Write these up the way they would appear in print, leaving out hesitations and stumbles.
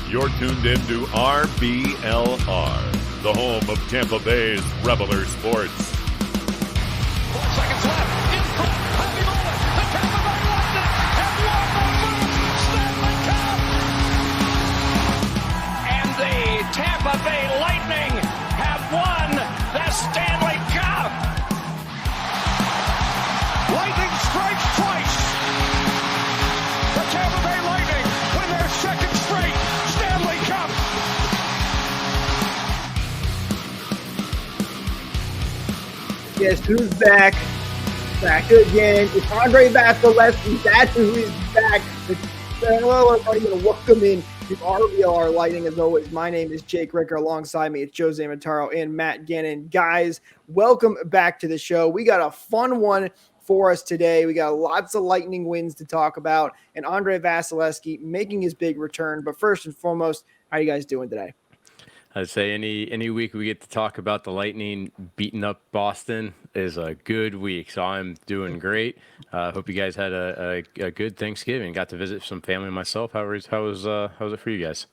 You're tuned into RBLR, the home of Tampa Bay's Reveler Sports. 4 seconds left. In front. Happy moment. The Tampa Bay Lightning have won the first Stanley Cup. And the Tampa Bay Lightning have won the Stanley Cup. Lightning strikes twice. The Tampa Bay Lightning win their second straight Stanley Cup. Yes, who's back? Back again. It's Andre Vasilevskiy. That's who is back. Hello, everybody, and welcome in to RBLR Lightning. As always, my name is Jake Ricker. Alongside me, it's Jose Mataro and Matt Gannon. Guys, welcome back to the show. We got a fun one for us today. We got lots of Lightning wins to talk about, and Andre Vasilevskiy making his big return. But first and foremost, how are you guys doing today? I'd say any week we get to talk about the Lightning beating up Boston is a good week. So I'm doing great. Hope you guys had a good Thanksgiving. Got to visit some family myself. How was it for you guys?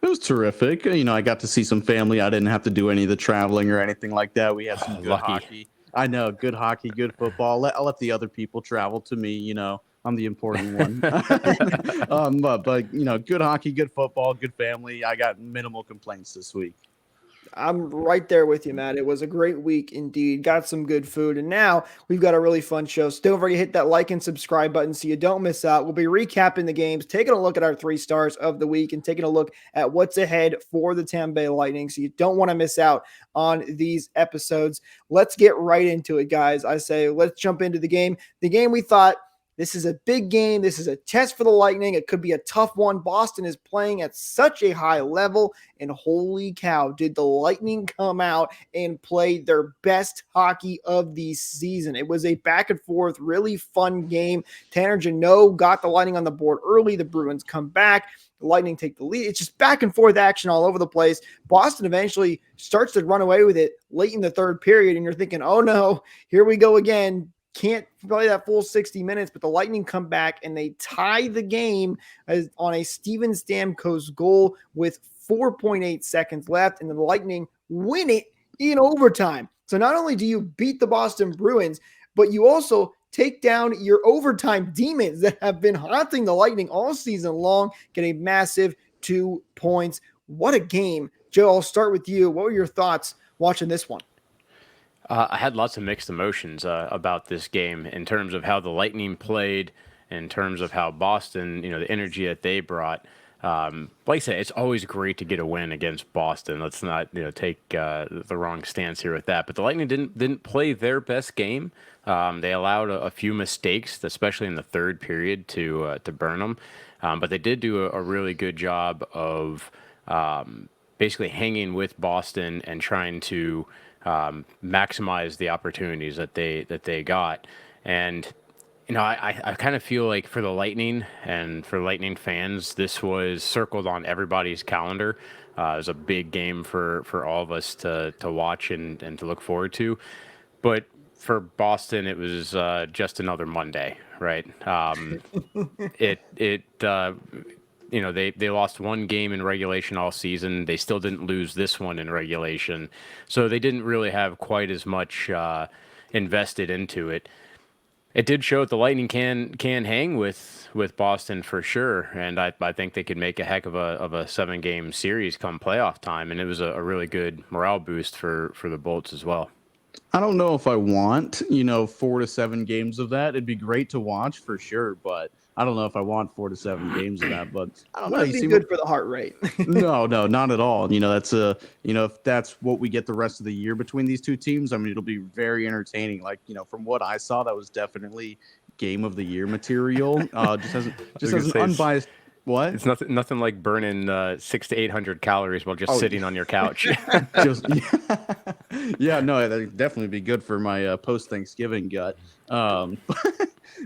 It was terrific. You know, I got to see some family. I didn't have to do any of the traveling or anything like that. We had some good hockey. I know, good hockey, good football. I'll let the other people travel to me. You know, I'm the important one. But you know, good hockey, good football, good family. I got minimal complaints this week. I'm right there with you, Matt. It was a great week indeed. Got some good food, and now we've got a really fun show. So don't forget to hit that like and subscribe button so you don't miss out. We'll be recapping the games, taking a look at our 3 stars of the week, and taking a look at what's ahead for the Tampa Bay Lightning. So you don't want to miss out on these episodes. Let's get right into it, guys. I say let's jump into the game. The game we thought, this is a big game. This is a test for the Lightning. It could be a tough one. Boston is playing at such a high level, and holy cow, did the Lightning come out and play their best hockey of the season. It was a back and forth, really fun game. Tanner Jeannot got the Lightning on the board early. The Bruins come back. The Lightning take the lead. It's just back and forth action all over the place. Boston eventually starts to run away with it late in the third period, and you're thinking, oh no, here we go again. Can't play that full 60 minutes, but the Lightning come back and they tie the game on a Steven Stamkos goal with 4.8 seconds left, and the Lightning win it in overtime. So not only do you beat the Boston Bruins, but you also take down your overtime demons that have been haunting the Lightning all season long, get a massive 2 points. What a game. Joe, I'll start with you. What were your thoughts watching this one? I had lots of mixed emotions about this game in terms of how the Lightning played, in terms of how Boston, the energy that they brought. Like I said, it's always great to get a win against Boston. Let's not take the wrong stance here with that. But the Lightning didn't play their best game. They allowed a few mistakes, especially in the third period, to burn them. But they did do a really good job of basically hanging with Boston and trying to maximize the opportunities that they got. And I kind of feel like for the Lightning and for Lightning fans, this was circled on everybody's calendar. It was a big game for all of us to watch and to look forward to. But for Boston, it was just another Monday, right? They lost one game in regulation all season. They still didn't lose this one in regulation. So they didn't really have quite as much invested into it. It did show that the Lightning can hang with Boston for sure. And I think they could make a heck of a 7-game series come playoff time. And it was a really good morale boost for the Bolts as well. I don't know if I want, 4 to 7 games of that. It'd be great to watch for sure, but I don't know if I want 4 to 7 games of that. But I don't know. Wouldn't be good for the heart rate. No, not at all. That's if that's what we get the rest of the year between these two teams, I mean, it'll be very entertaining. Like, from what I saw, that was definitely game of the year material. Just as an unbiased. What? It's nothing like burning 600 to 800 calories while just sitting on your couch. No, that'd definitely be good for my post-Thanksgiving gut.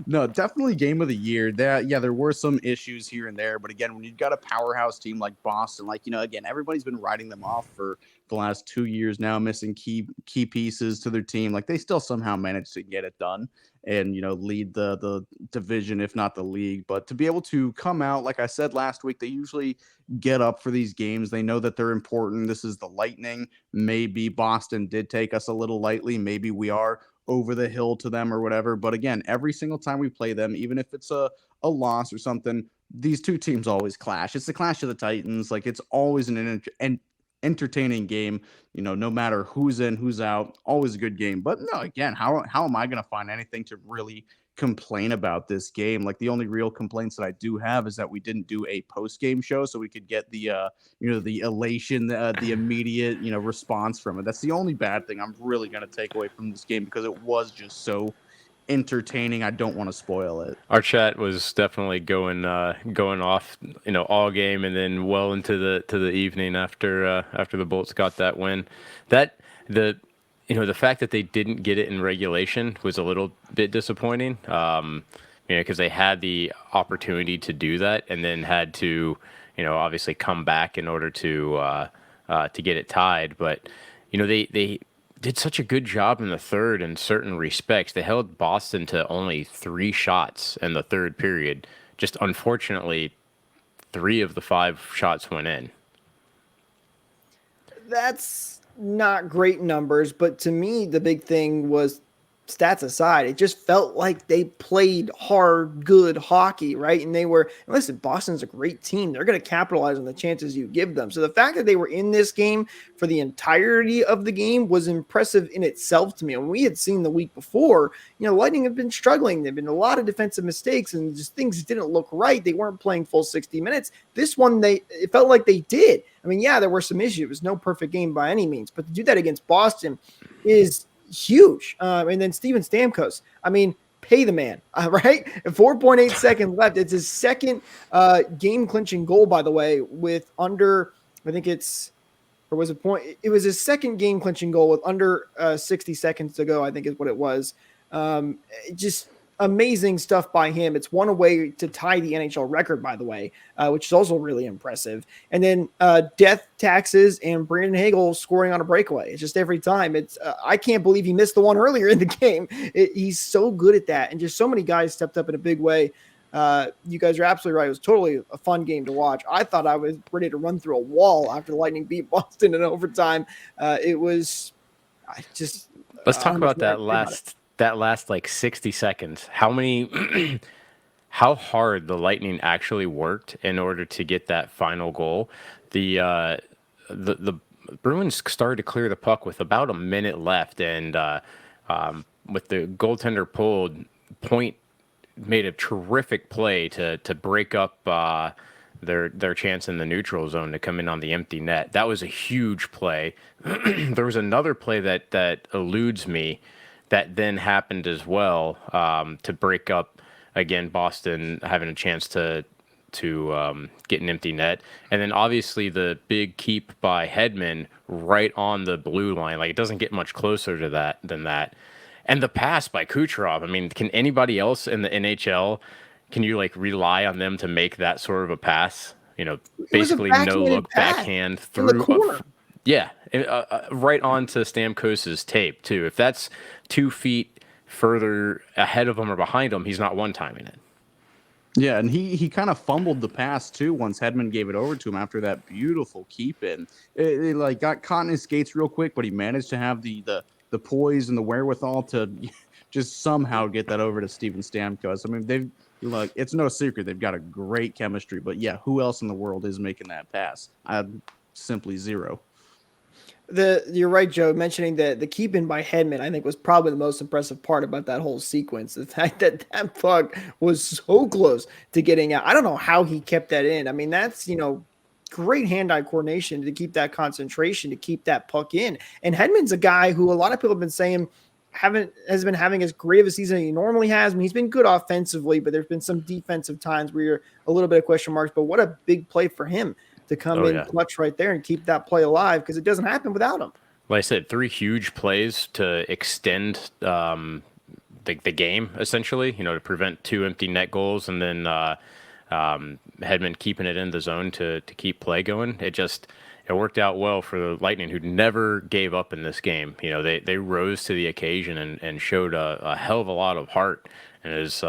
No, definitely game of the year. There were some issues here and there, but again, when you've got a powerhouse team like Boston, like again, everybody's been writing them off for the last 2 years now, missing key pieces to their team. Like they still somehow managed to get it done and lead the division, if not the league. But to be able to come out, like I said last week, they usually get up for these games. They know that they're important. This is the Lightning. Maybe Boston did take us a little lightly. Maybe we are over the hill to them or whatever. But again, every single time we play them, even if it's a loss or something, these two teams always clash. It's the clash of the Titans. Like it's always an entertaining game, no matter who's in, who's out, always a good game. But no, again, how am I going to find anything to really complain about this game? Like the only real complaints that I do have is that we didn't do a post-game show so we could get the the elation, the immediate response from it. That's the only bad thing I'm really going to take away from this game, because it was just so entertaining. I don't want to spoil it. Our chat was definitely going off, all game, and then well into the evening after the Bolts got that win. The fact that they didn't get it in regulation was a little bit disappointing. Because they had the opportunity to do that and then had to, obviously come back in order to get it tied. But they did such a good job in the third in certain respects. They held Boston to only 3 shots in the third period. Just unfortunately, 3 of the 5 shots went in. That's not great numbers, but to me, the big thing was, stats aside, it just felt like they played hard, good hockey, right? And listen, Boston's a great team. They're going to capitalize on the chances you give them. So the fact that they were in this game for the entirety of the game was impressive in itself to me. And we had seen the week before, Lightning have been struggling. There've been a lot of defensive mistakes and just things didn't look right. They weren't playing full 60 minutes. This one, it felt like they did. I mean, yeah, there were some issues. It was no perfect game by any means, but to do that against Boston is huge. And then Steven Stamkos, pay the man, right? 4.8 seconds left. It's his second game-clinching goal, by the way, with under, it was his second game-clinching goal with under 60 seconds to go, I think is what it was. Just amazing stuff by him. It's one away to tie the NHL record, by the way, which is also really impressive. And then Death Taxes and Brandon Hagel scoring on a breakaway. It's just every time. It's I can't believe he missed the one earlier in the game. He's so good at that. And just so many guys stepped up in a big way. You guys are absolutely right. It was totally a fun game to watch. I thought I was ready to run through a wall after the Lightning beat Boston in overtime. Let's talk about that last like 60 seconds. How hard the Lightning actually worked in order to get that final goal. The Bruins started to clear the puck with about a minute left, and with the goaltender pulled, Point made a terrific play to break up their chance in the neutral zone to come in on the empty net. That was a huge play. There was another play that eludes me that then happened as well, to break up, again, Boston having a chance to get an empty net. And then obviously the big keep by Hedman right on the blue line. Like, it doesn't get much closer to that than that. And the pass by Kucherov, can anybody else in the NHL, can you rely on them to make that sort of a pass? Basically no look, backhand through. Yeah, right onto Stamkos's tape too. If that's 2 feet further ahead of him or behind him, he's not one-timing it. Yeah, and he kind of fumbled the pass too once Hedman gave it over to him after that beautiful keep in. It got caught in his skates real quick, but he managed to have the poise and the wherewithal to just somehow get that over to Steven Stamkos. It's no secret they've got a great chemistry, but yeah, who else in the world is making that pass? Simply zero. You're right, Joe, mentioning the keep in by Hedman, I think was probably the most impressive part about that whole sequence. The fact that puck was so close to getting out. I don't know how he kept that in. That's, great hand-eye coordination to keep that concentration, to keep that puck in. And Hedman's a guy who a lot of people have been saying has been having as great of a season as he normally has. He's been good offensively, but there's been some defensive times where you're a little bit of question marks. But what a big play for him to come clutch right there and keep that play alive, because it doesn't happen without him. Like I said, 3 huge plays to extend the game essentially. To prevent 2 empty net goals and then Hedman keeping it in the zone to keep play going. It worked out well for the Lightning, who never gave up in this game. They rose to the occasion and showed a hell of a lot of heart, and it was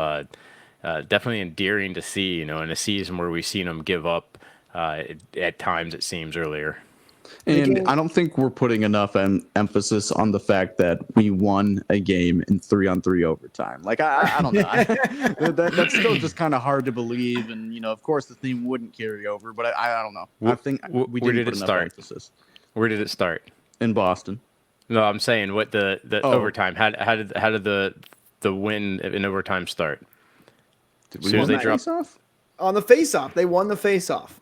definitely endearing to see. In a season where we've seen them give up at times, it seems earlier. And I don't think we're putting enough emphasis on the fact that we won a game in 3-on-3 overtime. Like, I don't know. That's still just kind of hard to believe. And, of course, the theme wouldn't carry over. But I don't know. I think we didn't put enough emphasis. Where did it start? In Boston. No, I'm saying what the overtime. How did the win in overtime start? Did we win the face-off? On the face-off. They won the face-off.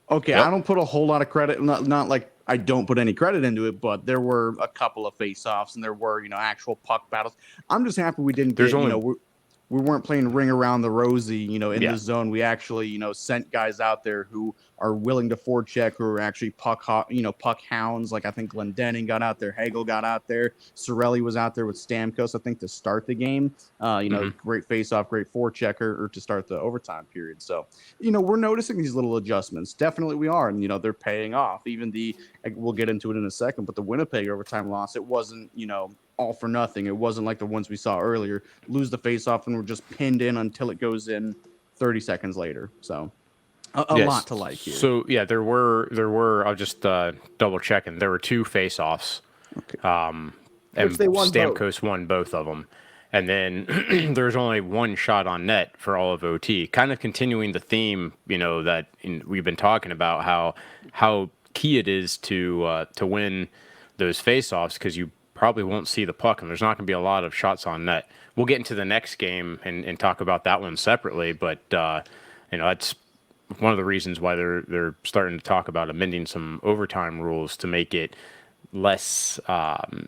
Okay, yep. I don't put a whole lot of credit. Not like I don't put any credit into it, but there were a couple of face-offs and there were, actual puck battles. I'm just happy we didn't get, we weren't playing ring around the rosy, in the zone. We actually, sent guys out there who are willing to forecheck, who are actually puck hounds. Like I think Glendening got out there, Hagel got out there, Cirelli was out there with Stamkos, I think, to start the game. Great face-off, great forechecker, or to start the overtime period. So, we're noticing these little adjustments. Definitely we are, and they're paying off. Even we'll get into it in a second, but the Winnipeg overtime loss, it wasn't, all for nothing. It wasn't like the ones we saw earlier. Lose the face-off and we're just pinned in until it goes in 30 seconds later. So a lot to like here. So yeah, there were. I'll just double checking. There were 2 face-offs. Okay. And Stamkos won both of them. And then there's only 1 shot on net for all of OT. Kind of continuing the theme, that we've been talking about how key it is to win those face-offs, because you probably won't see the puck, and there's not going to be a lot of shots on net. We'll get into the next game and talk about that one separately, but that's one of the reasons why they're starting to talk about amending some overtime rules to make it less of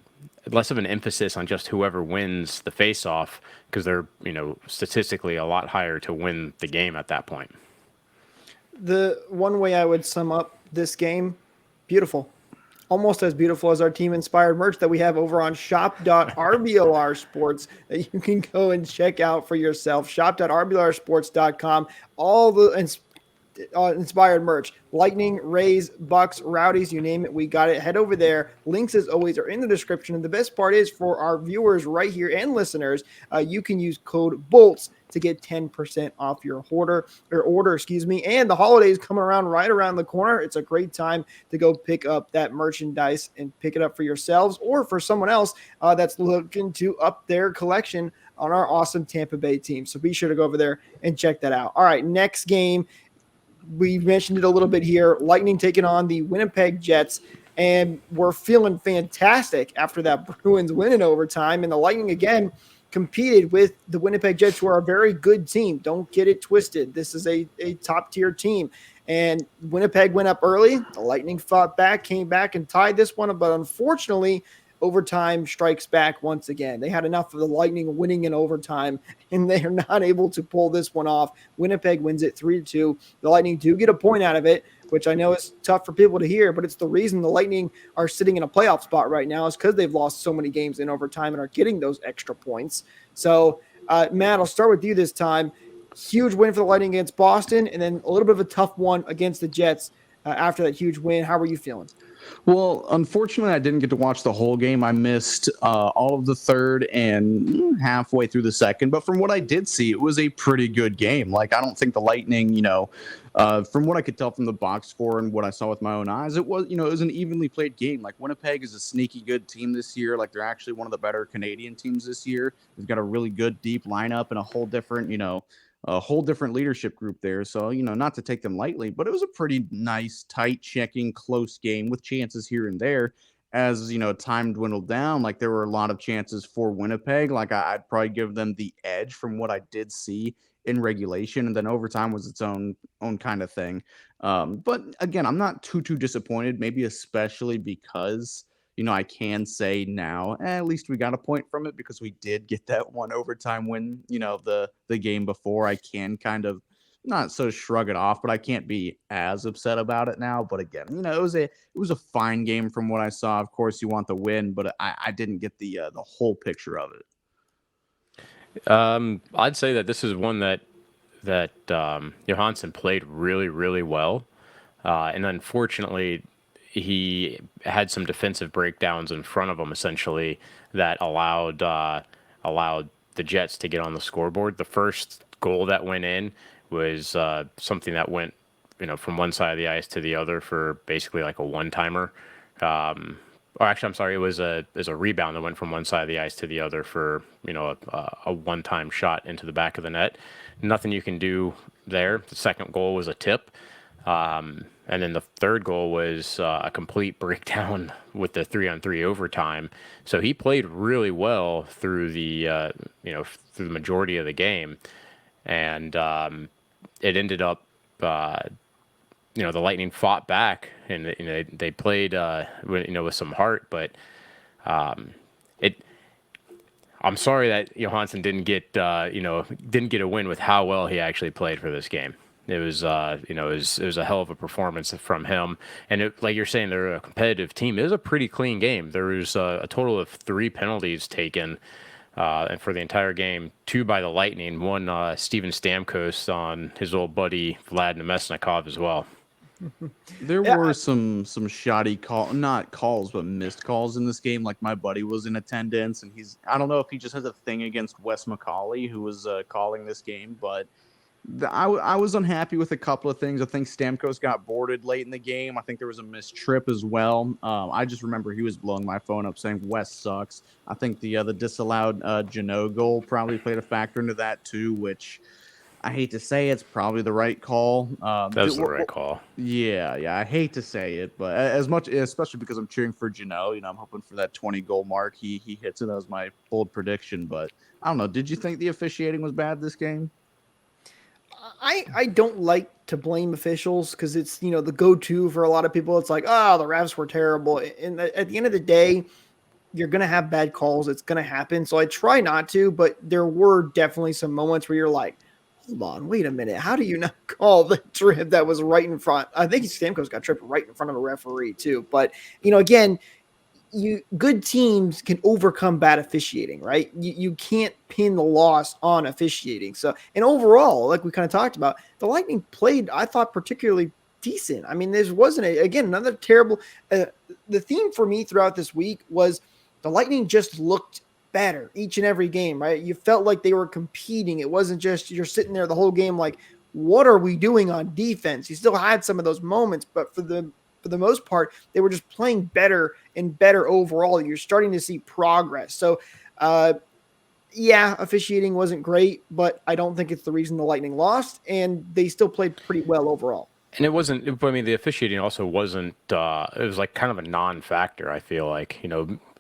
an emphasis on just whoever wins the face-off, because they're statistically a lot higher to win the game at that point. The one way I would sum up this game, beautiful. Almost as beautiful as our team-inspired merch that we have over on shop.RBLR Sports that you can go and check out for yourself. Shop.RBLRsports.com. All the inspired merch. Lightning, Rays, Bucks, Rowdies, you name it, we got it. Head over there. Links, as always, are in the description. And the best part is, for our viewers right here and listeners, you can use code BOLTS to get 10% off your order. And the holidays come right around the corner. It's a great time to go pick up that merchandise and pick it up for yourselves or for someone else that's looking to up their collection on our awesome Tampa Bay team. So be sure to go over there and check that out. All right, next game. We mentioned it a little bit here. Lightning taking on the Winnipeg Jets, and we're feeling fantastic after that Bruins win in overtime. And the Lightning, again, competed with the Winnipeg Jets, who are a very good team. Don't get it twisted. This is a top-tier team. And Winnipeg went up early. The Lightning fought back, came back, and tied this one. But unfortunately, overtime strikes back once again. They had enough of the Lightning winning in overtime, and they are not able to pull this one off. Winnipeg wins it 3-2. The Lightning do get a point out of it, which I know is tough for people to hear, but it's the reason the Lightning are sitting in a playoff spot right now, is because they've lost so many games in overtime and are getting those extra points. So, Matt, I'll start with you this time. Huge win for the Lightning against Boston, and then a little bit of a tough one against the Jets after that huge win. How were you feeling? Well, unfortunately, I didn't get to watch the whole game. I missed all of the third and halfway through the second. But from what I did see, it was a pretty good game. Like, I don't think the Lightning, from what I could tell from the box score and what I saw with my own eyes, it was, it was an evenly played game. Like, Winnipeg is a sneaky good team this year. Like, they're actually one of the better Canadian teams this year. They've got a really good deep lineup and a whole different, leadership group there. So, not to take them lightly, but it was a pretty nice, tight checking, close game with chances here and there. As, time dwindled down, like, there were a lot of chances for Winnipeg. Like, I'd probably give them the edge from what I did see in regulation, and then overtime was its own kind of thing. But again, I'm not too disappointed, maybe especially because I can say now, at least we got a point from it because we did get that one overtime win, the game before. I can kind of not so shrug it off, but I can't be as upset about it now. But again, it was a fine game from what I saw. Of course, you want the win, but I didn't get the whole picture of it. I'd say that this is one that Johansson played really, really well, and unfortunately, he had some defensive breakdowns in front of him, essentially that allowed the Jets to get on the scoreboard. The first goal that went in was something that went, from one side of the ice to the other for basically like a one timer. Or actually, I'm sorry, it was a rebound that went from one side of the ice to the other for a one-time shot into the back of the net. Nothing you can do there. The second goal was a tip, and then the third goal was a complete breakdown with the 3-on-3 overtime. So he played really well through through the majority of the game, and it ended up. The Lightning fought back, and they played with some heart, but it. I'm sorry that Johansson didn't get a win with how well he actually played for this game. It was it was a hell of a performance from him, and like you're saying, they're a competitive team. It was a pretty clean game. There was a total of 3 penalties taken. And for the entire game, 2 by the Lightning, 1 Steven Stamkos on his old buddy Vlad Nemesnikov as well. There were some shoddy not calls, but missed calls in this game. Like my buddy was in attendance, and I don't know if he just has a thing against Wes McCauley, who was calling this game, but I was unhappy with a couple of things. I think Stamkos got boarded late in the game. I think there was a missed trip as well. I just remember he was blowing my phone up saying Wes sucks. I think the disallowed Janot goal probably played a factor into that too, which I hate to say it's probably the right call. That's the right call. Yeah. I hate to say it, but especially because I'm cheering for Janot. I'm hoping for that 20-goal mark. He hits it. That was my bold prediction, but I don't know. Did you think the officiating was bad this game? I don't like to blame officials because it's, the go-to for a lot of people. It's like, oh, the refs were terrible. And at the end of the day, you're going to have bad calls. It's going to happen. So I try not to, but there were definitely some moments where you're like, hold on, wait a minute. How do you not call the trip that was right in front? I think Stamkos got tripped right in front of a referee too. But, again, good teams can overcome bad officiating, right? You can't pin the loss on officiating. So, and overall, like we kind of talked about, the Lightning played, I thought, particularly decent. I mean, there wasn't another terrible. The theme for me throughout this week was the Lightning just looked better each and every game, right? You felt like they were competing. It wasn't just you're sitting there the whole game like, what are we doing on defense? You still had some of those moments, but for the most part, they were just playing better and better overall. You're starting to see progress. So, officiating wasn't great, but I don't think it's the reason the Lightning lost, and they still played pretty well overall. And it wasn't, I mean, the officiating also wasn't, it was like kind of a non-factor, I feel like,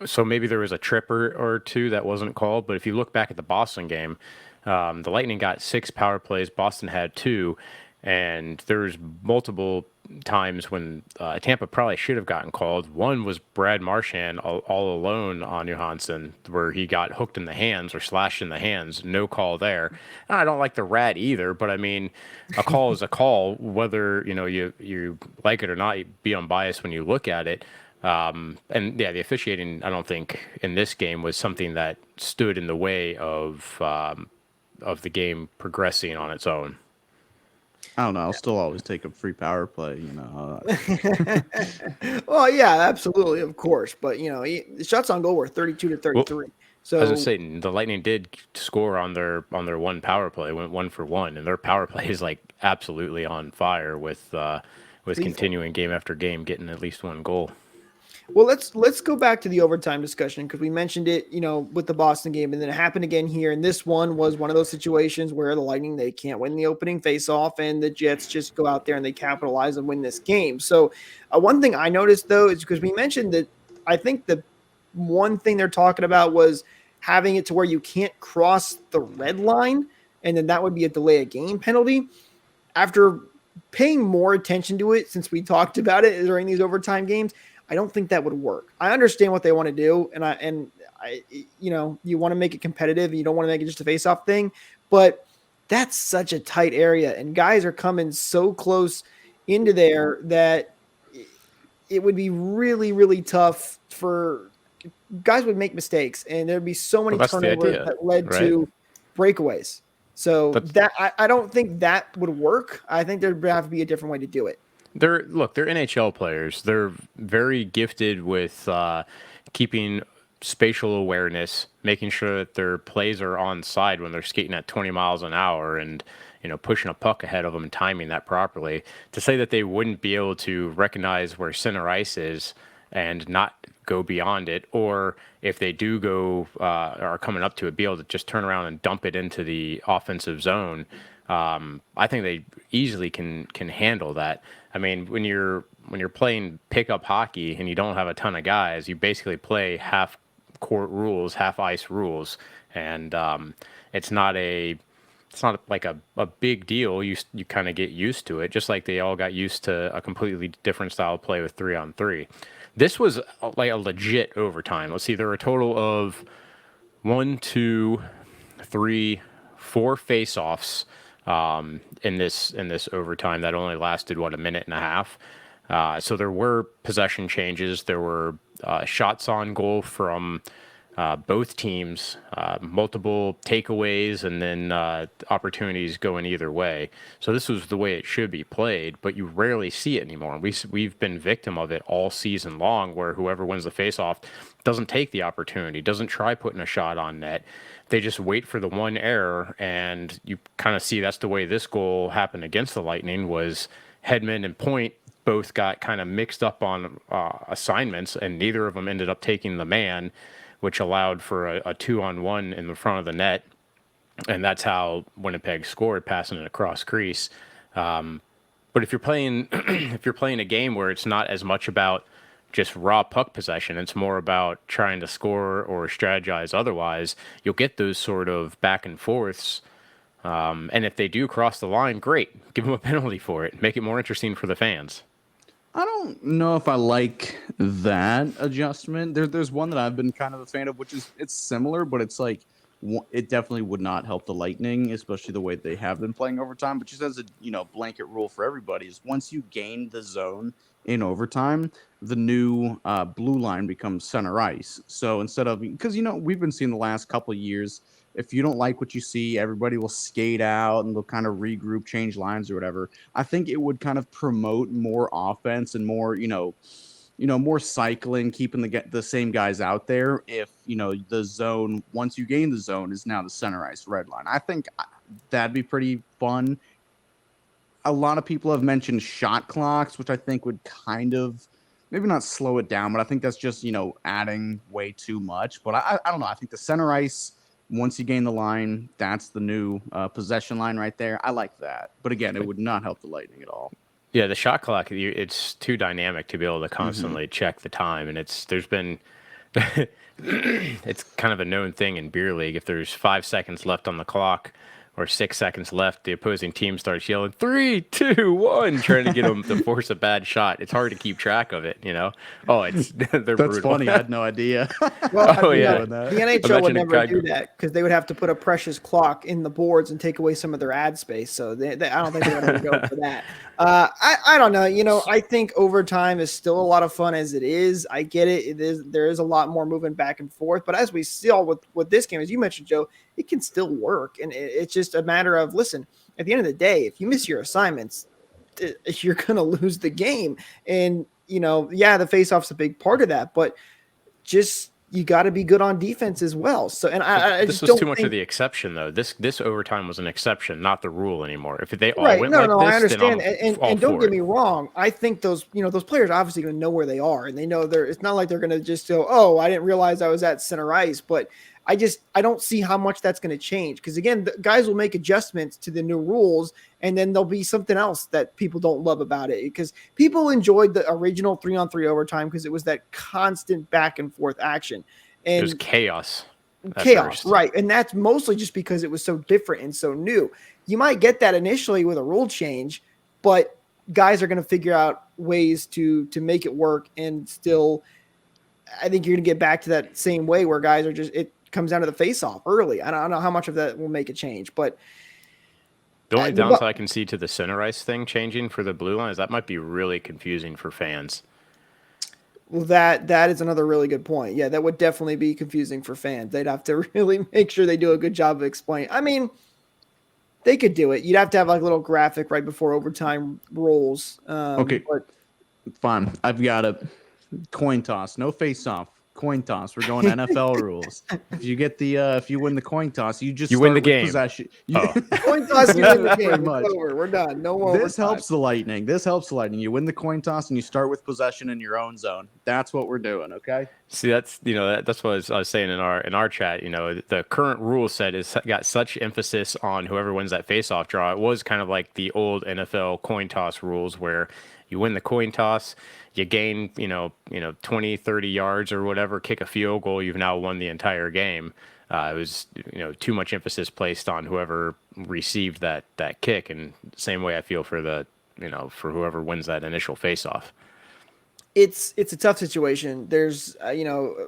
so maybe there was a trip or two that wasn't called, but if you look back at the Boston game, the Lightning got 6 power plays, Boston had 2, and there's multiple times when Tampa probably should have gotten called. One was Brad Marchand all alone on Johansson, where he got hooked in the hands or slashed in the hands. No call there. And I don't like the rat either, but I mean, a call is a call, whether you like it or not. You be unbiased when you look at it. The officiating, I don't think in this game was something that stood in the way of the game progressing on its own. I don't know. I'll still always take a free power play, Well, yeah, absolutely, of course. But, the shots on goal were 32-33. Well, so as I was saying, the Lightning did score on their one power play, went 1 for 1, and their power play is like absolutely on fire with continuing game after game, getting at least 1 goal. Well, let's go back to the overtime discussion because we mentioned it, with the Boston game, and then it happened again here. And this one was one of those situations where the Lightning, they can't win the opening faceoff, and the Jets just go out there and they capitalize and win this game. So one thing I noticed, though, is because we mentioned that I think the one thing they're talking about was having it to where you can't cross the red line, and then that would be a delay of game penalty. After paying more attention to it since we talked about it during these overtime games, I don't think that would work. I understand what they want to do, and I you want to make it competitive, and you don't want to make it just a face-off thing, but that's such a tight area, and guys are coming so close into there that it would be really, really tough for guys would make mistakes, and there'd be so many turnovers that led to breakaways. So I don't think that would work. I think there'd have to be a different way to do it. They're NHL players. They're very gifted with keeping spatial awareness, making sure that their plays are on side when they're skating at 20 miles an hour and, pushing a puck ahead of them and timing that properly. To say that they wouldn't be able to recognize where center ice is and not go beyond it, or if they do go are coming up to it, be able to just turn around and dump it into the offensive zone. I think they easily can handle that. I mean, when you're playing pickup hockey and you don't have a ton of guys, you basically play half court rules, half ice rules, and it's not like a big deal. You kind of get used to it, just like they all got used to a completely different style of play with 3-on-3. This was like a legit overtime. Let's see, there were a total of 1, 2, 3, 4 face-offs in this overtime that only lasted a minute and a half. So there were possession changes. There were shots on goal from both teams, multiple takeaways, and then opportunities going either way. So this was the way it should be played, but you rarely see it anymore. We've been victim of it all season long, where whoever wins the faceoff doesn't take the opportunity, doesn't try putting a shot on net. They just wait for the one error, and you kind of see that's the way this goal happened against the Lightning. Was Hedman and Point both got kind of mixed up on assignments, and neither of them ended up taking the man, which allowed for a 2-on-1 in the front of the net, and that's how Winnipeg scored, passing it across crease. But if you're playing a game where it's not as much about just raw puck possession, it's more about trying to score or strategize otherwise, you'll get those sort of back and forths. And if they do cross the line, great. Give them a penalty for it. Make it more interesting for the fans. I don't know if I like that adjustment. There's one that I've been kind of a fan of, which is it's similar, but it's like it definitely would not help the Lightning, especially the way they have been playing overtime. But just as a blanket rule for everybody is once you gain the zone in overtime, the new blue line becomes center ice. So instead of because we've been seeing the last couple of years, if you don't like what you see, everybody will skate out and they'll kind of regroup, change lines or whatever. I think it would kind of promote more offense and more, more cycling, keeping the same guys out there. If, the zone, once you gain the zone, is now the center ice red line. I think that'd be pretty fun. A lot of people have mentioned shot clocks, which I think would kind of maybe not slow it down, but I think that's just, adding way too much. But I don't know. I think the center ice, once you gain the line, that's the new possession line right there. I like that. But again, it would not help the Lightning at all. Yeah, the shot clock, it's too dynamic to be able to constantly check the time. And there's been it's kind of a known thing in beer league. If there's 5 seconds left on the clock or 6 seconds left, the opposing team starts yelling 3, 2, 1, trying to get them to force a bad shot. It's hard to keep track of it, Oh, it's they're That's brutal. funny. I had no idea. Well, yeah. the NHL would never do that because they would have to put a precious clock in the boards and take away some of their ad space. So I don't think they're going to go for that. I don't know. I think overtime is still a lot of fun as it is. I get it. There is a lot more moving back and forth. But as we saw with this game, as you mentioned, Joe, it can still work. And it's just a matter of, listen, at the end of the day, if you miss your assignments, you're going to lose the game. And, the faceoff's a big part of that. But just you got to be good on defense as well. So, and I this just was don't too much think, of the exception, though. This overtime was an exception, not the rule anymore. If they all right? went No, like I this, understand, then I'm and all don't for get it. me wrong. I think those players obviously going to know where they are, and they know it's not like they're going to just go, "Oh, I didn't realize I was at center ice." But I don't see how much that's going to change because again, the guys will make adjustments to the new rules, and then there'll be something else that people don't love about it because people enjoyed the original 3-on-3 overtime because it was that constant back and forth action. And It was chaos. Chaos, right. And that's mostly just because it was so different and so new. You might get that initially with a rule change, but guys are going to figure out ways to make it work. And still, I think you're going to get back to that same way where guys are it comes down to the face-off early. I don't know how much of that will make a change, but the only downside I can see to the center ice thing changing for the blue line is that might be really confusing for fans. Well, that is another really good point. Yeah, that would definitely be confusing for fans. They'd have to really make sure they do a good job of explaining. I mean, they could do it. You'd have to have like a little graphic right before overtime rolls. Okay, But fine. I've got a coin toss, no face off. Coin toss. We're going NFL rules. If you get the if you win the coin toss, you just You start win the with game. possession. Oh. coin toss, you win the game. Pretty It's much. over. We're done. No more. This overtime. helps the Lightning. This helps the Lightning. You win the coin toss and you start with possession in your own zone. That's what we're doing. Okay. See, that's that's what I was saying in our chat. The current rule set is got such emphasis on whoever wins that face-off draw. It was kind of like the old NFL coin toss rules where you win the coin toss, you gain 20, 30 yards or whatever, kick a field goal, you've now won the entire game. It was too much emphasis placed on whoever received that kick, and same way I feel for for whoever wins that initial face-off. It's a tough situation. There's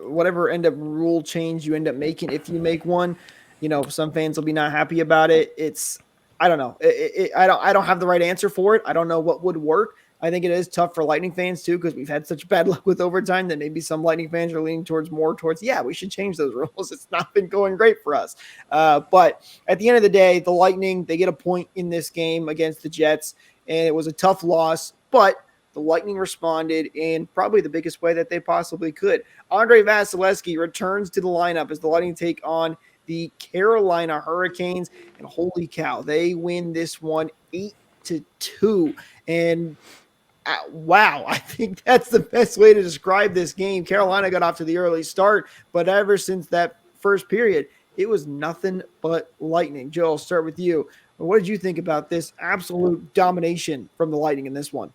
whatever end up rule change you end up making, if you make one, some fans will be not happy about it. I don't know. I don't have the right answer for it. I don't know what would work. I think it is tough for Lightning fans too, because we've had such bad luck with overtime that maybe some Lightning fans are leaning towards, yeah, we should change those rules. It's not been going great for us. But at the end of the day, the Lightning, they get a point in this game against the Jets, and it was a tough loss, but the Lightning responded in probably the biggest way that they possibly could. Andre Vasilevskiy returns to the lineup as the Lightning take on the Carolina Hurricanes, and holy cow, they win this one 8-2. And wow, I think that's the best way to describe this game. Carolina got off to the early start, but ever since that first period, it was nothing but Lightning. Joe, I'll start with you. What did you think about this absolute domination from the Lightning in this one?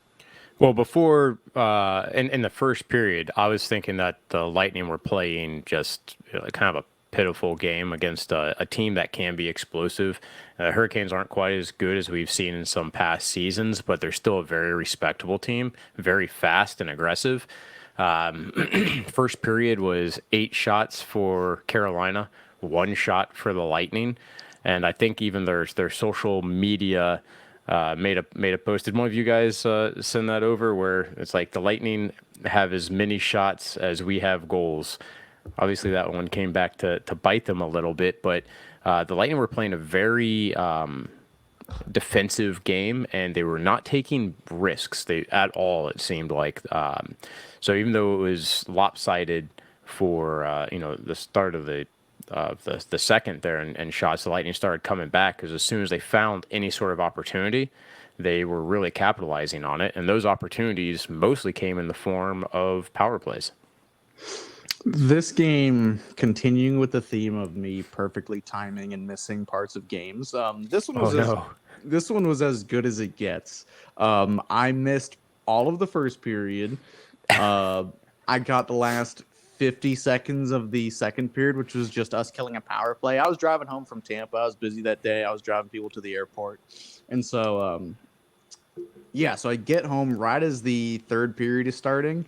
Well, before in the first period, I was thinking that the Lightning were playing just kind of a pitiful game against a team that can be explosive. Hurricanes aren't quite as good as we've seen in some past seasons, but they're still a very respectable team, very fast and aggressive. First period was 8 shots for Carolina, 1 shot for the Lightning, and I think even their social media made a post. Did one of you guys send that over where it's like the Lightning have as many shots as we have goals? Obviously, that one came back to bite them a little bit, but the Lightning were playing a very defensive game, and they were not taking risks at all, it seemed like. So even though it was lopsided for the start of the second there and shots, the Lightning started coming back because as soon as they found any sort of opportunity, they were really capitalizing on it, and those opportunities mostly came in the form of power plays. This game, continuing with the theme of me perfectly timing and missing parts of games, this one was as good as it gets. I missed all of the first period. I got the last 50 seconds of the second period, which was just us killing a power play. I was driving home from Tampa. I was busy that day. I was driving people to the airport. And so, so I get home right as the third period is starting.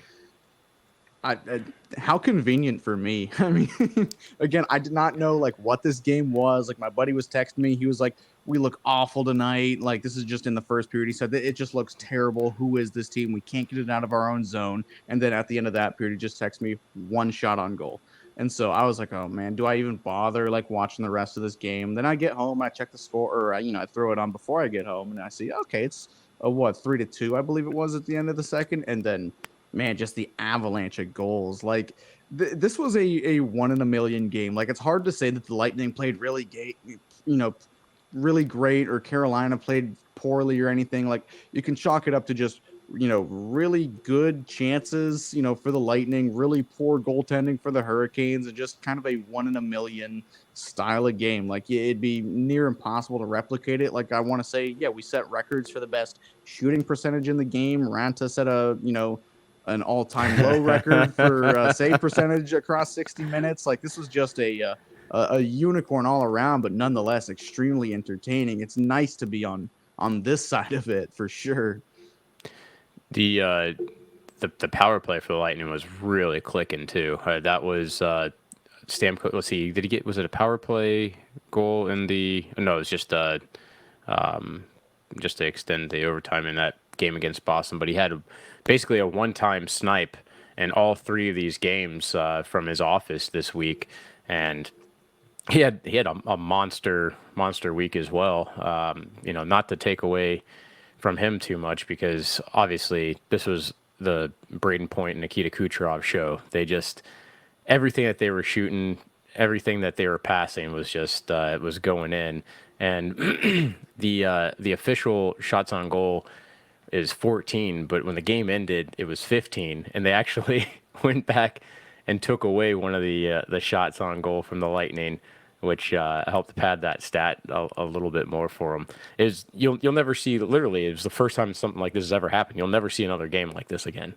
How convenient for me. I mean, again, I did not know like what this game was. Like my buddy was texting me. He was like, we look awful tonight. Like this is just in the first period. He said that it just looks terrible. Who is this team? We can't get it out of our own zone. And then at the end of that period, he just texted me 1 shot on goal. And so I was like, oh man, do I even bother like watching the rest of this game? Then I get home, I check the score, or I throw it on before I get home, and I see, okay, it's a 3-2, I believe it was at the end of the second. And then man, just the avalanche of goals. Like this was a 1 in a million game. Like it's hard to say that the Lightning played really great, or Carolina played poorly or anything. Like you can chalk it up to just really good chances for the Lightning, really poor goaltending for the Hurricanes, and just kind of a 1 in a million style of game. Like it'd be near impossible to replicate it. Like I want to say, yeah, we set records for the best shooting percentage in the game. Ranta set an all-time low record for save percentage across 60 minutes. Like this was just a unicorn all around, but nonetheless extremely entertaining. It's nice to be on this side of it for sure. The power play for the Lightning was really clicking too. That was Stamkos. Let's see, was it a power play goal in the? No, it was just to extend the overtime in that game against Boston. But he had basically a one-time snipe in all 3 of these games from his office this week, and he had a monster week as well. Not to take away from him too much, because obviously this was the Braden Point and Nikita Kucherov show. They just, everything that they were shooting, everything that they were passing was just it was going in. And the official shots on goal is 14, but when the game ended, it was 15, and they actually went back and took away one of the shots on goal from the Lightning, which helped pad that stat a little bit more for them. You'll never see, literally, it was the first time something like this has ever happened. You'll never see another game like this again.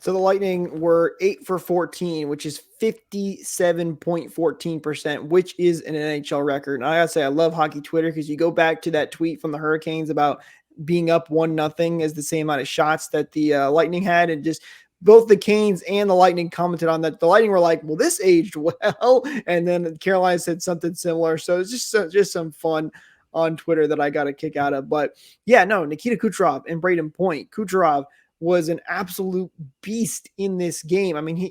So the Lightning were 8 for 14, which is 57.14%, which is an NHL record. And I gotta say, I love hockey Twitter, because you go back to that tweet from the Hurricanes about being up 1-0 as the same amount of shots that the Lightning had, and just both the Canes and the Lightning commented on that. The Lightning were like, well, this aged well. And then Carolina said something similar. So it's just some fun on Twitter that I got a kick out of. But yeah, no, Nikita Kucherov and Braden Point. Kucherov was an absolute beast in this game. I mean,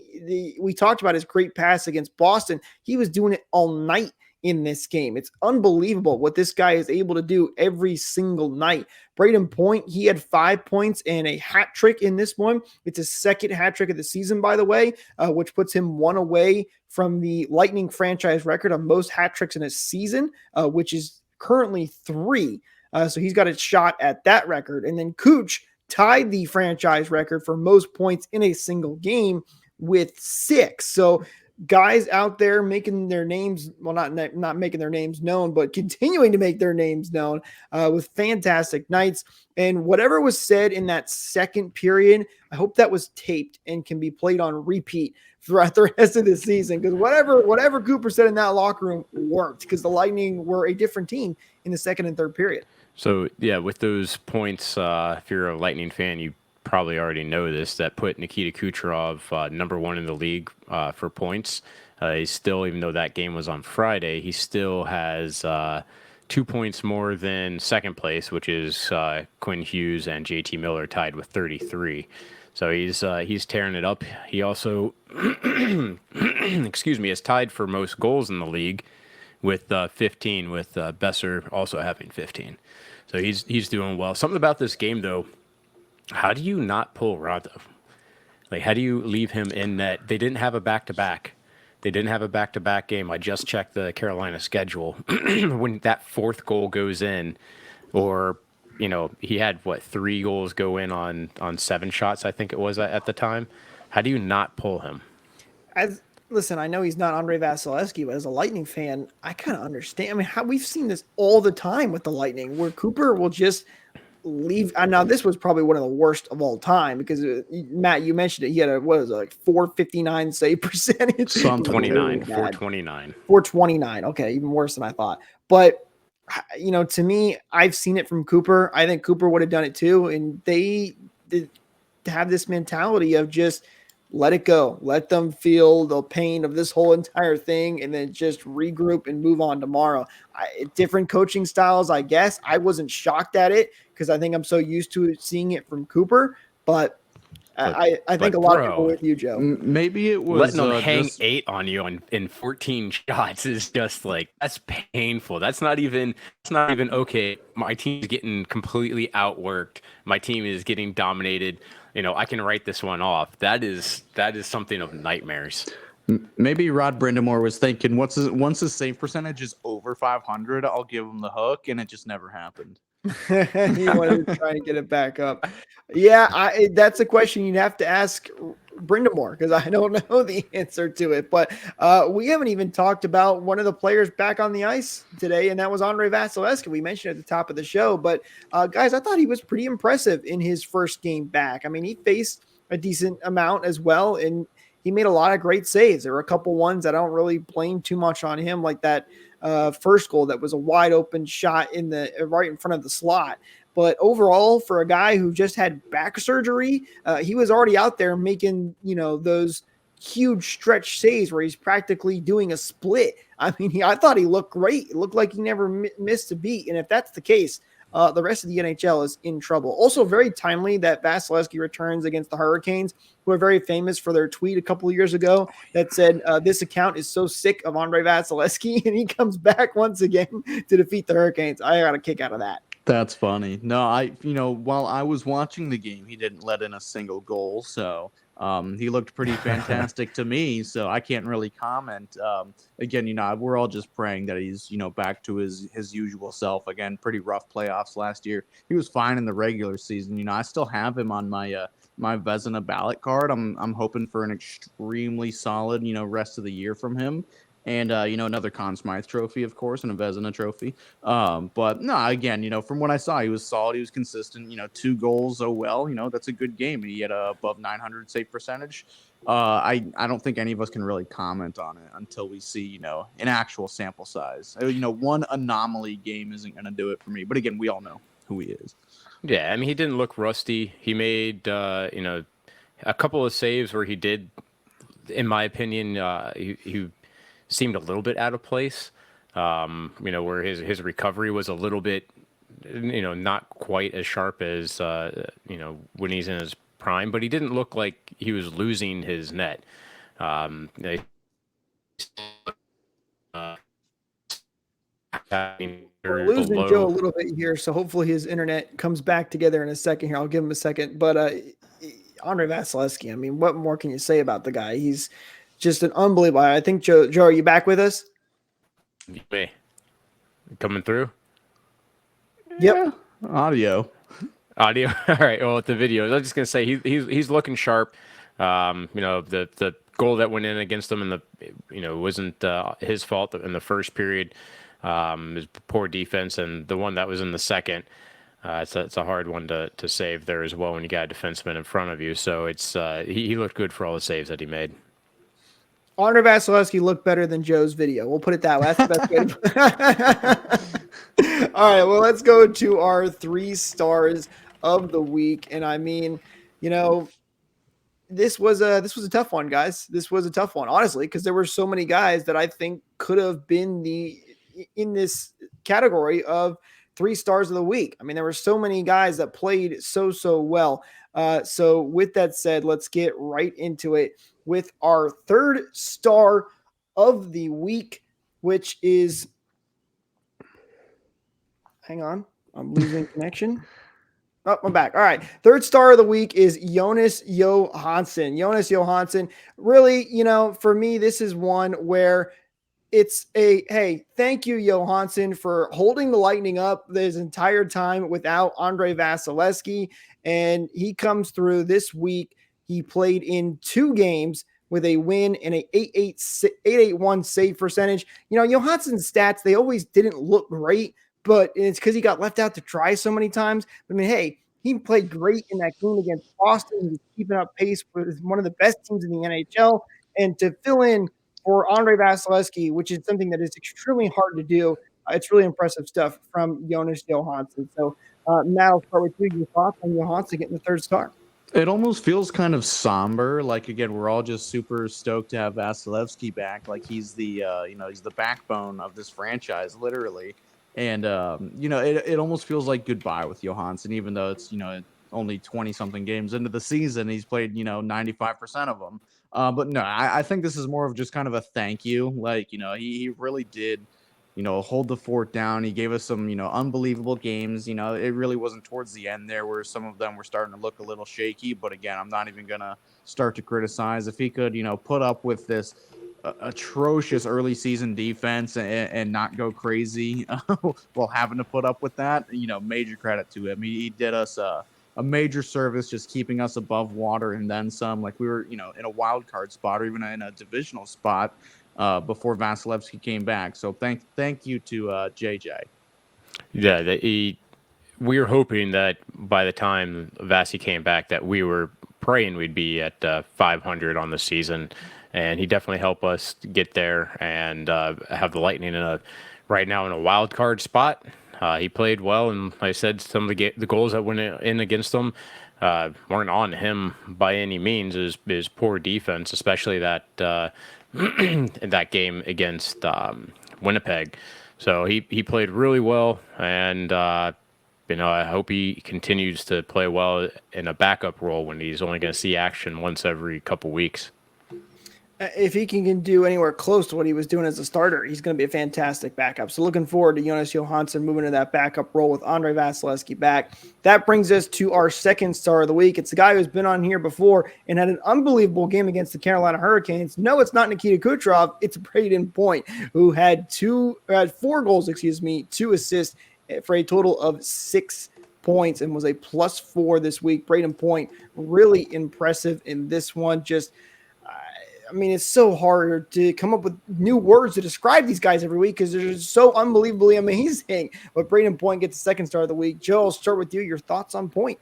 we talked about his great pass against Boston. He was doing it all night in this game. It's unbelievable what this guy is able to do every single night. Braden Point, he had 5 points and a hat trick in this one. It's his second hat trick of the season, by the way, which puts him 1 away from the Lightning franchise record on most hat tricks in a season, which is currently 3. So he's got a shot at that record. And then Kuch tied the franchise record for most points in a single game with 6. So guys out there making their names, well, not making their names known, but continuing to make their names known with fantastic nights. And whatever was said in that second period, I hope that was taped and can be played on repeat throughout the rest of the season, because whatever Cooper said in that locker room worked, because the Lightning were a different team in the second and third period. So yeah, with those points, if you're a Lightning fan, you probably already know this, that put Nikita Kucherov number 1 in the league for points. He's still, even though that game was on Friday, he still has 2 points more than second place, which is Quinn Hughes and JT Miller, tied with 33. So he's tearing it up. He also, is tied for most goals in the league with 15, with Besser also having 15. So he's doing well. Something about this game, though, how do you not pull Rondo? Like, how do you leave him in net? They didn't have a back-to-back. Game. I just checked the Carolina schedule. When that 4th goal goes in, or, he had, 3 goals go in on 7 shots, I think it was at the time. How do you not pull him? Listen, I know he's not Andrei Vasilevskiy, but as a Lightning fan, I kind of understand. I mean, we've seen this all the time with the Lightning, where Cooper will just leave. Now, this was probably one of the worst of all time, because Matt, you mentioned it. He had a 459 save percentage. Some 29, 429. 429. Okay, even worse than I thought. But to me, I've seen it from Cooper. I think Cooper would have done it too, and they have this mentality of just let it go. Let them feel the pain of this whole entire thing, and then just regroup and move on tomorrow. Different coaching styles, I guess. I wasn't shocked at it, because I think I'm so used to seeing it from Cooper. But I think a lot of people with you, Joe. Maybe it was letting them hang 8 on you in 14 shots is just like, that's painful. That's not even okay. My team's getting completely outworked. My team is getting dominated. I can write this one off. That is something of nightmares. Maybe Rod Brindamore was thinking, once his save percentage is over 500, I'll give him the hook, and it just never happened. He wanted to try to get it back up. Yeah, that's a question you'd have to ask Brindamore, because I don't know the answer to it. But we haven't even talked about one of the players back on the ice today, and that was Andrei Vasilevskiy. We mentioned at the top of the show. But, guys, I thought he was pretty impressive in his first game back. I mean, he faced a decent amount as well, and he made a lot of great saves. There were a couple ones that I don't really blame too much on him, like that first goal that was a wide open shot right in front of the slot. But overall, for a guy who just had back surgery, he was already out there making, those huge stretch saves where he's practically doing a split. I mean, I thought he looked great. It looked like he never missed a beat. And if that's the case, the rest of the NHL is in trouble. Also, very timely that Vasilevskiy returns against the Hurricanes, who are very famous for their tweet a couple of years ago that said, this account is so sick of Andre Vasilevskiy, and he comes back once again to defeat the Hurricanes. I got a kick out of that. That's funny. No, while I was watching the game, he didn't let in a single goal, so he looked pretty fantastic to me. So I can't really comment. Again, we're all just praying that he's, back to his usual self. Again, pretty rough playoffs last year. He was fine in the regular season. I still have him on my my Vezina ballot card. I'm hoping for an extremely solid, rest of the year from him. And, another Conn Smythe trophy, of course, and a Vezina trophy. But no, again, from what I saw, he was solid. He was consistent, 2 goals. Oh, well, that's a good game. He had a above 900 save percentage. I don't think any of us can really comment on it until we see, an actual sample size. One anomaly game isn't going to do it for me. But again, we all know who he is. Yeah, I mean, he didn't look rusty. He made, a couple of saves where he did, in my opinion, he seemed a little bit out of place, where his recovery was a little bit, not quite as sharp as, when he's in his prime, but he didn't look like he was losing his net. We're losing Joe a little bit here, so hopefully his internet comes back together in a second here. I'll give him a second. But Andre Vasilevskiy, I mean, what more can you say about the guy? He's just an unbelievable. I think Joe, are you back with us? Me coming through? Yep. Yeah, audio. All right. Well, with the video, I was just gonna say he's looking sharp. The goal that went in against him wasn't his fault in the first period. His poor defense, and the one that was in the second. It's a hard one to save there as well when you got a defenseman in front of you. So it's he looked good for all the saves that he made. Andre Vasilevskiy looked better than Joe's video. We'll put it that way. That's the best way. All right, well, let's go to our 3 stars of the week. And I mean, this was a tough one, guys. This was a tough one, honestly, because there were so many guys that I think could have been in this category of 3 stars of the week. I mean, there were so many guys that played so well. So with that said, let's get right into it with our 3rd star of the week, which is, hang on, I'm losing connection. Oh, I'm back. All right. 3rd star of the week is Jonas Johansson. Jonas Johansson, really, for me, this is one where it's hey, thank you, Johansson, for holding the Lightning up this entire time without Andre Vasilevskiy. And he comes through this week. He played in 2 games with a win and a 881 save percentage. Johansson's stats, they always didn't look great, but it's because he got left out to dry so many times. I mean, hey, he played great in that game against Boston. He was keeping up pace with one of the best teams in the NHL. And to fill in for Andre Vasilevskiy, which is something that is extremely hard to do, it's really impressive stuff from Jonas Johansson. So, Matt, I'll start with you. Your thoughts on Johansson getting the 3rd star? It almost feels kind of somber. Like, again, we're all just super stoked to have Vasilevskiy back. Like, he's the he's the backbone of this franchise, literally. And it almost feels like goodbye with Johansson, even though it's only 20-something games into the season. He's played 95% of them. But no, I think this is more of just kind of a thank you. Like, he really did hold the fort down. He gave us some unbelievable games. It really wasn't towards the end there where some of them were starting to look a little shaky. But again, I'm not even gonna start to criticize. If he could put up with this atrocious early season defense and not go crazy while having to put up with that, major credit to him. He did us a major service, just keeping us above water and then some. Like, we were in a wild card spot or even in a divisional spot before Vasilevskiy came back. So thank you to JJ. Yeah, we were hoping that by the time Vasy came back that we were praying we'd be at 500 on the season. And he definitely helped us get there and have the Lightning right now in a wild card spot. He played well, and like I said, some of the goals that went in against him weren't on him by any means. His poor defense, especially that in that game against Winnipeg. So he played really well, and I hope he continues to play well in a backup role when he's only going to see action once every couple weeks. If he can do anywhere close to what he was doing as a starter, he's going to be a fantastic backup. So looking forward to Jonas Johansson moving to that backup role with Andre Vasilevskiy back. That brings us to our second star of the week. It's a guy who's been on here before and had an unbelievable game against the Carolina Hurricanes. No, it's not Nikita Kucherov. It's Braden Point, who had 4 goals, 2 assists for a total of 6 points and was a +4 this week. Braden Point, really impressive in this one. It's so hard to come up with new words to describe these guys every week because they're just so unbelievably amazing. But Braden Point gets the second star of the week. Joe, I'll start with you. Your thoughts on Point?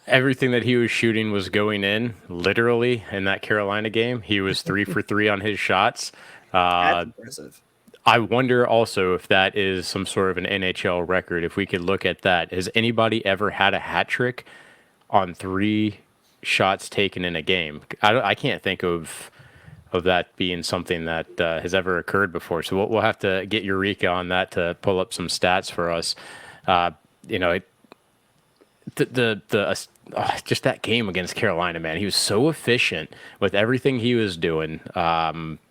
Everything that he was shooting was going in, literally, in that Carolina game. He was 3 for 3 on his shots. That's impressive. I wonder also if that is some sort of an NHL record. If we could look at that. Has anybody ever had a hat trick on 3 shots taken in a game? I can't think of that being something that has ever occurred before. So we'll have to get Eureka on that to pull up some stats for us. Just that game against Carolina, man, he was so efficient with everything he was doing.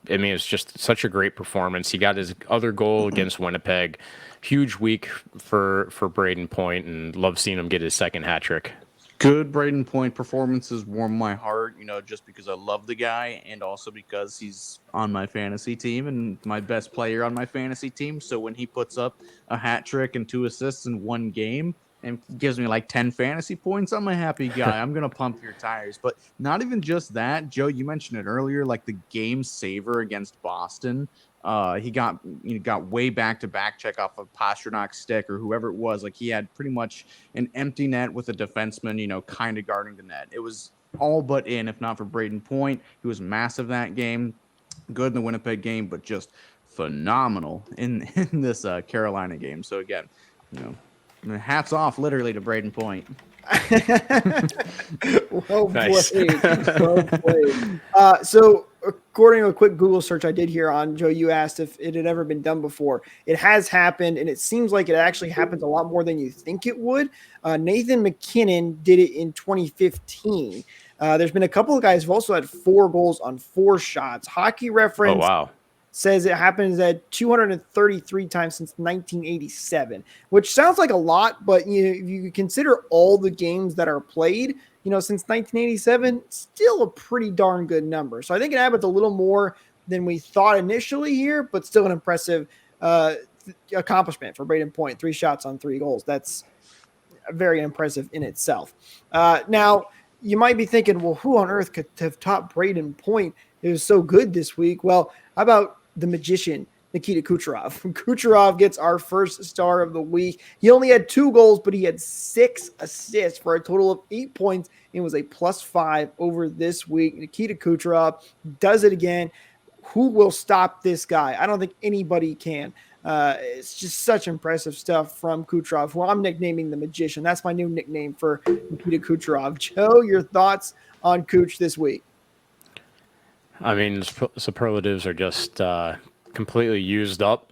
It's just such a great performance. He got his other goal against Winnipeg. Huge week for Braden Point, and love seeing him get his second hat trick. Good Braden Point performances warm my heart, just because I love the guy and also because he's on my fantasy team and my best player on my fantasy team. So when he puts up a hat trick and 2 assists in one game and gives me like 10 fantasy points, I'm a happy guy. I'm going to pump your tires. But not even just that, Joe, you mentioned it earlier, like the game saver against Boston. He got way back-to-back check off of Pasternak's stick or whoever it was. Like he had pretty much an empty net with a defenseman, kind of guarding the net. It was all but in, if not for Braden Point. He was massive that game, good in the Winnipeg game, but just phenomenal in this Carolina game. So again, hats off literally to Braden Point. Well Nice. played. Well played. So according to a quick Google search I did here on Joe, you asked if it had ever been done before. It has happened, and it seems like it actually happens a lot more than you think it would. Nathan McKinnon did it in 2015. There's been a couple of guys who've also had 4 goals on 4 shots. Hockey Reference says it happens at 233 times since 1987, which sounds like a lot, but if you consider all the games that are played, since 1987, still a pretty darn good number. So I think it happens a little more than we thought initially here, but still an impressive accomplishment for Braden Point. 3 shots on 3 goals. That's very impressive in itself. Now, you might be thinking, well, who on earth could have topped Braden Point? It was so good this week. Well, how about the magician, Nikita Kucherov? Kucherov gets our first star of the week. He only had 2 goals, but he had 6 assists for a total of 8 points. It was a +5 over this week. Nikita Kucherov does it again. Who will stop this guy? I don't think anybody can. It's just such impressive stuff from Kucherov, who I'm nicknaming the magician. That's my new nickname for Nikita Kucherov. Joe, your thoughts on Kuch this week? Superlatives are just completely used up.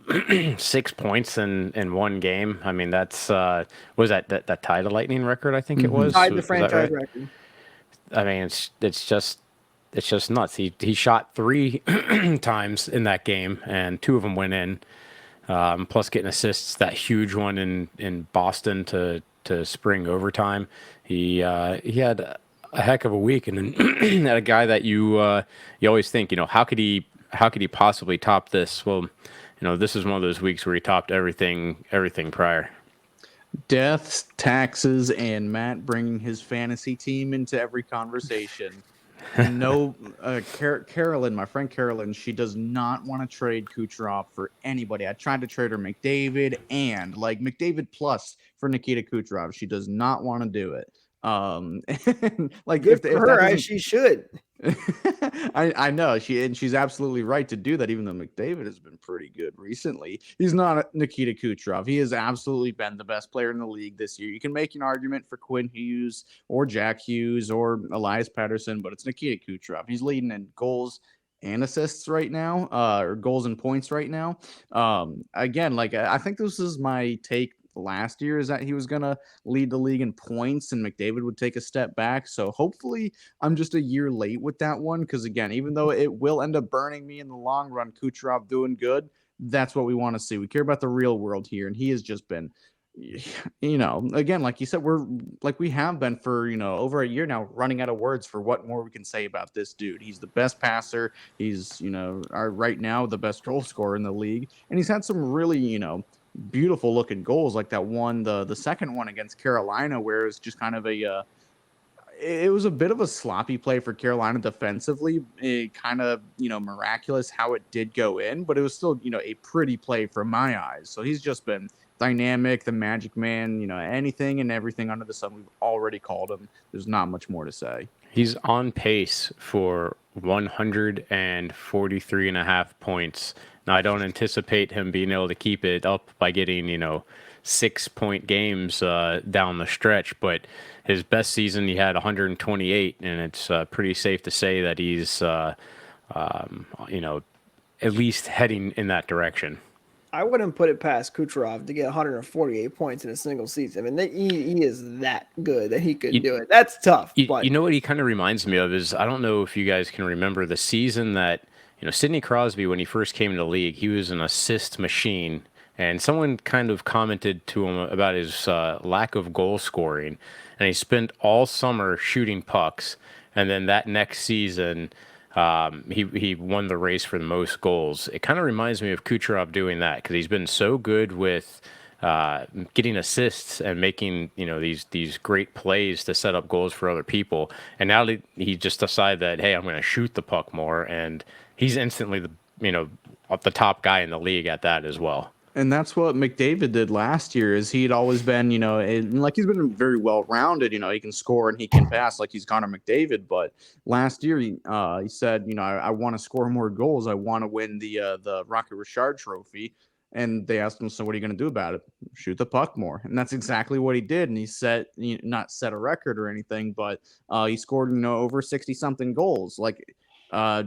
6 points in one game. That's was that tied a Lightning record? I think it was. Tied the franchise record. It's just nuts. He shot 3 times in that game, and 2 of them went in. Plus getting assists, that huge one in Boston to spring overtime. He had a heck of a week, and then a guy that you always think, how could he possibly top this? Well, this is one of those weeks where he topped everything prior. Deaths, taxes, and Matt bringing his fantasy team into every conversation. No, Carolyn, my friend Carolyn, she does not want to trade Kucherov for anybody. I tried to trade her McDavid and McDavid plus for Nikita Kucherov. She does not want to do it. Good for her, as she should. I know she's absolutely right to do that, even though McDavid has been pretty good recently. He's not Nikita Kucherov. He has absolutely been the best player in the league this year. You can make an argument for Quinn Hughes or Jack Hughes or Elias Pettersson, but it's Nikita Kucherov. He's leading in goals and assists right now, or goals and points right now. Again, I think this is my take last year is that he was going to lead the league in points and McDavid would take a step back. So hopefully I'm just a year late with that one. Because again, even though it will end up burning me in the long run, Kucherov doing good, that's what we want to see. We care about the real world here. And he has just been, again, like you said, we're like we have been for, over a year now, running out of words for what more we can say about this dude. He's the best passer. He's, right now the best goal scorer in the league. And he's had some really, beautiful looking goals like that one, the second one against Carolina, where it's just kind of it was a bit of a sloppy play for Carolina defensively. It kind of, miraculous how it did go in, but it was still, a pretty play from my eyes. So he's just been dynamic, the magic man, anything and everything under the sun. We've already called him. There's not much more to say. He's on pace for 143.5 points. Now, I don't anticipate him being able to keep it up by getting, 6-point games down the stretch, but his best season he had 128, and it's pretty safe to say that he's, at least heading in that direction. I wouldn't put it past Kucherov to get 148 points in a single season. I mean, he is that good that he could do it. That's tough. But you know what he kind of reminds me of is, I don't know if you guys can remember the season that, Sidney Crosby, when he first came into the league, he was an assist machine. And someone kind of commented to him about his lack of goal scoring. And he spent all summer shooting pucks. And then that next season, he won the race for the most goals. It kind of reminds me of Kucherov doing that, because he's been so good with getting assists and making these great plays to set up goals for other people. And now he just decided that, hey, I'm going to shoot the puck more, and he's instantly the top guy in the league at that as well. And that's what McDavid did last year. Is he'd always been, like he's been very well rounded. He can score and he can pass like he's Connor McDavid. But last year he said, I want to score more goals. I want to win the Rocket Richard Trophy. And they asked him, so what are you going to do about it? Shoot the puck more. And that's exactly what he did. And he not set a record or anything, but he scored over 60 something goals. Like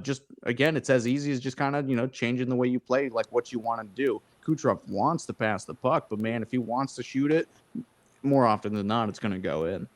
just again, it's as easy as just kind of changing the way you play, like what you want to do. Kucherov wants to pass the puck, but man, if he wants to shoot it, more often than not, it's going to go in.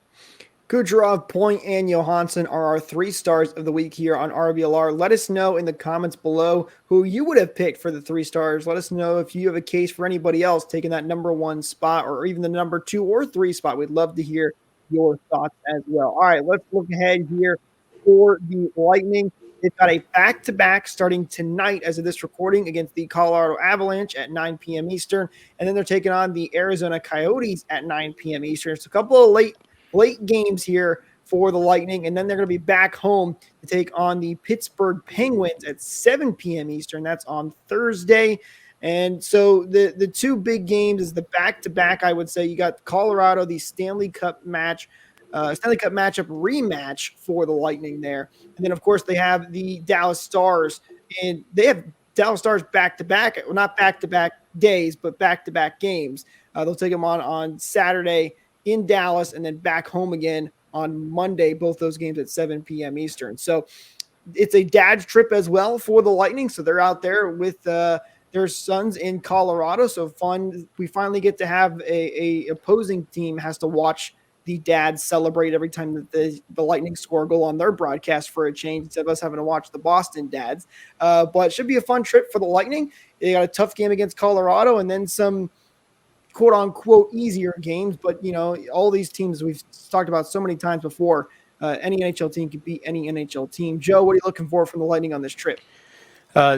Kucherov, Point, and Johansson are our 3 stars of the week here on RBLR. Let us know in the comments below who you would have picked for the 3 stars. Let us know if you have a case for anybody else taking that number 1 spot or even the number 2 or 3 spot. We'd love to hear your thoughts as well. All right, let's look ahead here for the Lightning. They've got a back-to-back starting tonight as of this recording against the Colorado Avalanche at 9 p.m. Eastern. And then they're taking on the Arizona Coyotes at 9 p.m. Eastern. It's a couple of late games here for the Lightning. And then they're going to be back home to take on the Pittsburgh Penguins at 7 p.m. Eastern. That's on Thursday. And so the 2 big games is the back-to-back, I would say. You got Colorado, the Stanley Cup matchup rematch for the Lightning there. And then, of course, they have the Dallas Stars, and they have Dallas Stars back-to-back, well, not back-to-back days, but back-to-back games. They'll take them on Saturday in Dallas and then back home again on Monday, both those games at 7 p.m. Eastern. So it's a dad's trip as well for the Lightning. So they're out there with their sons in Colorado. So fun. We finally get to have a opposing team has to watch the dads celebrate every time that the Lightning score a goal on their broadcast for a change, instead of us having to watch the Boston dads. But it should be a fun trip for the Lightning. They got a tough game against Colorado and then some quote unquote easier games. But, all these teams we've talked about so many times before, any NHL team can beat any NHL team. Joe, what are you looking for from the Lightning on this trip?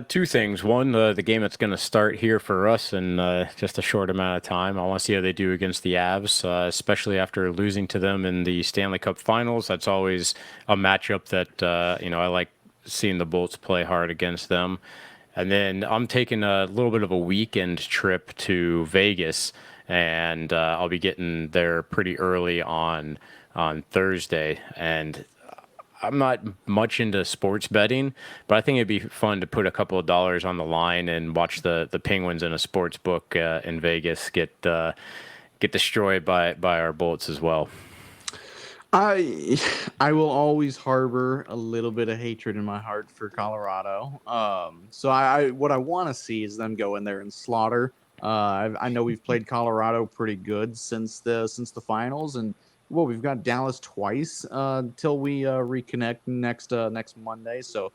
2 things. One, the game that's going to start here for us in just a short amount of time. I want to see how they do against the Avs, especially after losing to them in the Stanley Cup Finals. That's always a matchup that I like seeing the Bolts play hard against them. And then I'm taking a little bit of a weekend trip to Vegas, and I'll be getting there pretty early on Thursday. And I'm not much into sports betting, but I think it'd be fun to put a couple of dollars on the line and watch the Penguins in a sports book in Vegas get destroyed by our Bolts as well. I will always harbor a little bit of hatred in my heart for Colorado. So what I want to see is them go in there and slaughter I know we've played Colorado pretty good since the finals, and well, we've got Dallas twice till we reconnect next Monday. So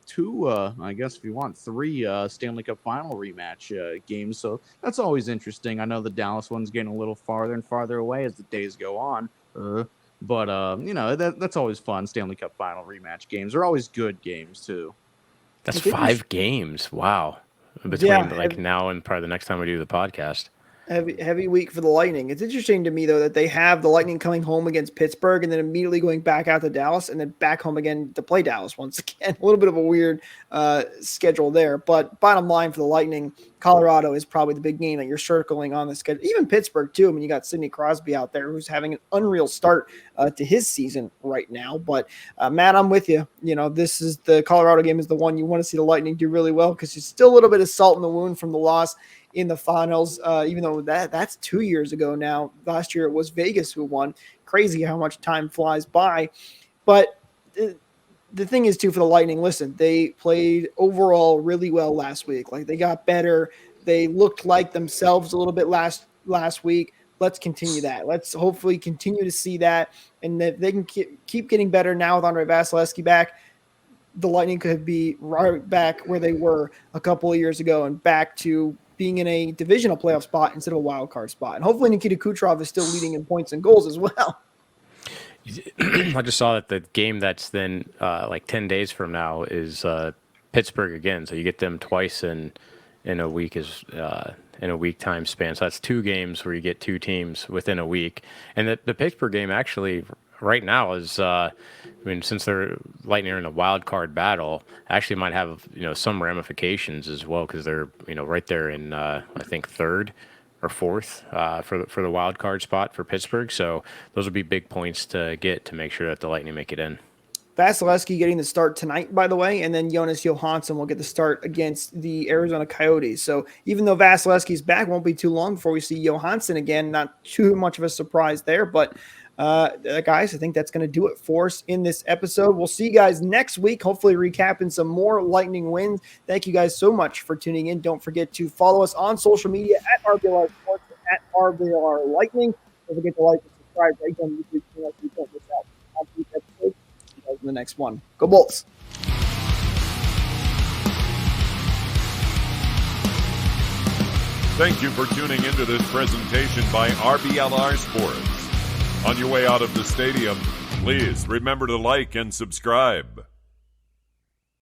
two, I guess if you want, three Stanley Cup Final rematch games. So that's always interesting. I know the Dallas one's getting a little farther and farther away as the days go on. But that's always fun. Stanley Cup Final rematch games are always good games too. That's 5 games. Wow. Between now and probably the next time we do the podcast. Heavy week for the Lightning. It's interesting to me, though, that they have the Lightning coming home against Pittsburgh and then immediately going back out to Dallas and then back home again to play Dallas once again. A little bit of a weird schedule there. But bottom line for the Lightning, Colorado is probably the big game that you're circling on the schedule. Even Pittsburgh, too. I mean, you got Sidney Crosby out there who's having an unreal start to his season right now. But, Matt, I'm with you. This is the Colorado game is the one you want to see the Lightning do really well because there's still a little bit of salt in the wound from the loss in the finals, even though that's 2 years ago now. Last year it was Vegas who won. Crazy how much time flies by. But the thing is, too, for the Lightning, listen, they played overall really well last week. Like, they got better. They looked like themselves a little bit last week. Let's continue that. Let's hopefully continue to see that. And if they can keep getting better now with Andre Vasilevskiy back, the Lightning could be right back where they were a couple of years ago and back to being in a divisional playoff spot instead of a wild card spot. And hopefully Nikita Kucherov is still leading in points and goals as well. I just saw that the game that's then like 10 days from now is Pittsburgh again. So you get them twice in a week in a week time span. So that's 2 games where you get 2 teams within a week. And the Pittsburgh game actually right now is, since they're Lightning are in a wild card battle, actually might have some ramifications as well because they're right there in I think 3rd or 4th for the wild card spot for Pittsburgh. So those would be big points to get to make sure that the Lightning make it in. Vasilevskiy getting the start tonight, by the way, and then Jonas Johansson will get the start against the Arizona Coyotes. So even though Vasilevsky's back, won't be too long before we see Johansson again. Not too much of a surprise there, but guys, I think that's going to do it for us in this episode. We'll see you guys next week, hopefully recapping some more Lightning wins. Thank you guys so much for tuning in. Don't forget to follow us on social media at RBLR Sports, at RBLR Lightning. Don't forget to like and subscribe right on YouTube channel so you don't miss out on these episodes. See you guys in the next one. Go Bolts! Thank you for tuning into this presentation by RBLR Sports. On your way out of the stadium, please remember to like and subscribe.